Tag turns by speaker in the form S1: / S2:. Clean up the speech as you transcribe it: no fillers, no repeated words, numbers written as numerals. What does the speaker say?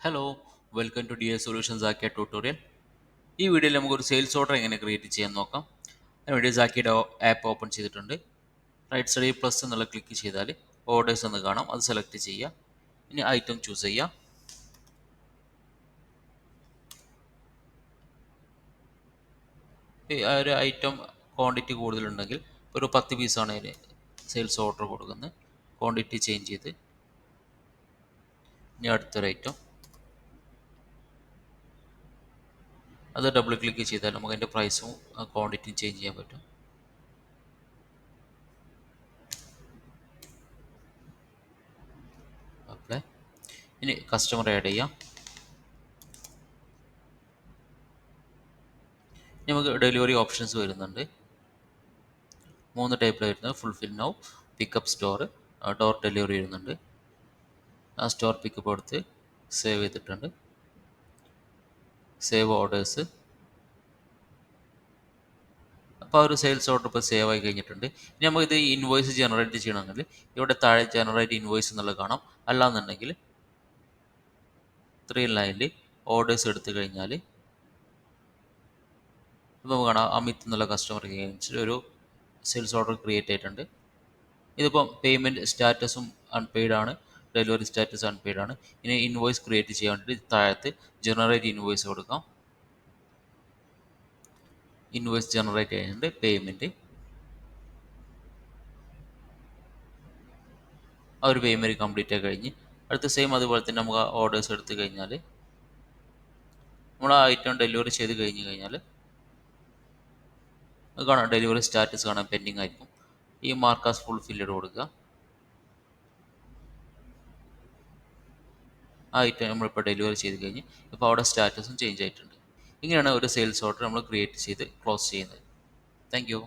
S1: Hello, welcome to DA solutions ആക്കിയ tutorial. ഈ വീഡിയോയിൽ നമുക്കൊരു സെയിൽസ് ഓർഡർ എങ്ങനെ ക്രിയേറ്റ് ചെയ്യാൻ നോക്കാം. അതിനുവേണ്ടി സാക്കിയുടെ ആപ്പ് ഓപ്പൺ ചെയ്തിട്ടുണ്ട്. റൈറ്റ് സൈഡിൽ പ്ലസ് എന്നുള്ള ക്ലിക്ക് ചെയ്താൽ ഓർഡേഴ്സ് എന്ന് കാണാം. അത് സെലക്ട് ചെയ്യുക. ഇനി ഐറ്റം ചൂസ് ചെയ്യുക. ആ ഒരു ഐറ്റം ക്വാണ്ടിറ്റി കൂടുതലുണ്ടെങ്കിൽ ഒരു 10 പീസാണ് അതിന് സെയിൽസ് ഓർഡർ കൊടുക്കുന്നത്. ക്വാണ്ടിറ്റി ചേഞ്ച് ചെയ്ത് ഇനി അടുത്തൊരു ഐറ്റം അത് ഡബിൾ ക്ലിക്ക് ചെയ്താൽ നമുക്ക് അതിൻ്റെ പ്രൈസും ക്വാണ്ടിറ്റിയും ചേഞ്ച് ചെയ്യാൻ പറ്റും. അപ്ലൈ. ഇനി കസ്റ്റമർ ആഡ് ചെയ്യാം. നമുക്ക് ഡെലിവറി ഓപ്ഷൻസ് വരുന്നുണ്ട്. 3 ടൈപ്പിൽ വരുന്നത് fulfil now, pickup store, door delivery വരുന്നുണ്ട്. ആ സ്റ്റോർ പിക്കപ്പ് എടുത്ത് സേവ് ചെയ്തിട്ടുണ്ട്. Save orders. അപ്പോൾ ആ ഒരു സെയിൽസ് ഓർഡർ ഇപ്പോൾ സേവ് ആയി കഴിഞ്ഞിട്ടുണ്ട്. ഇനി നമുക്കിത് ഇൻവോയ്സ് ജനറേറ്റ് ചെയ്യണമെങ്കിൽ ഇവിടെ താഴെ ജനറേറ്റ് ഇൻവോയ്സ് എന്നുള്ളത് കാണാം. അല്ലാന്നുണ്ടെങ്കിൽ 3 ലൈനിൽ ഓർഡേഴ്സ് എടുത്തു കഴിഞ്ഞാൽ ഇപ്പോൾ നമുക്ക് കാണാം അമിത് എന്നുള്ള കസ്റ്റമർ ഒരു സെയിൽസ് ഓർഡർ ക്രിയേറ്റ് ആയിട്ടുണ്ട്. ഇതിപ്പം പേയ്മെൻറ്റ് സ്റ്റാറ്റസും അൺപെയ്ഡ് ആണ്, ഡെലിവറി സ്റ്റാറ്റസ് അൺപെയ്ഡ് ആണ്. ഇനി ഇൻവോയ്സ് ക്രിയേറ്റ് ചെയ്യാൻ വേണ്ടിയിട്ട് താഴത്ത് ജനറേറ്റ് ഇൻവോയ്സ് കൊടുക്കാം. ഇൻവോയ്സ് ജനറേറ്റ് ചെയ്യുന്നുണ്ട്. പേയ്മെൻറ്റ്, ആ ഒരു പേയ്മെൻറ്റ് കംപ്ലീറ്റ് ആയി കഴിഞ്ഞ് അടുത്ത സെയിം അതുപോലെ തന്നെ നമുക്ക് ഓർഡേഴ്സ് എടുത്തു കഴിഞ്ഞാൽ നമ്മൾ ആ ഐറ്റം ഡെലിവറി ചെയ്ത് കഴിഞ്ഞാൽ അത് കാണാം, ഡെലിവറി സ്റ്റാറ്റസ് കാണാൻ പെൻഡിങ് ആയിരിക്കും. ഈ മാർക്കാസ് ഫുൾഫില്ലഡ് കൊടുക്കുക. ആ ഐറ്റം നമ്മളിപ്പോൾ ഡെലിവറി ചെയ്ത് കഴിഞ്ഞ് ഇപ്പോൾ അവിടെ സ്റ്റാറ്റസും ചേഞ്ച് ആയിട്ടുണ്ട്. ഇങ്ങനെയാണ് ഒരു സെയിൽസ് ഓർഡർ നമ്മൾ ക്രിയേറ്റ് ചെയ്ത് ക്ലോസ് ചെയ്യുന്നത്. Thank you.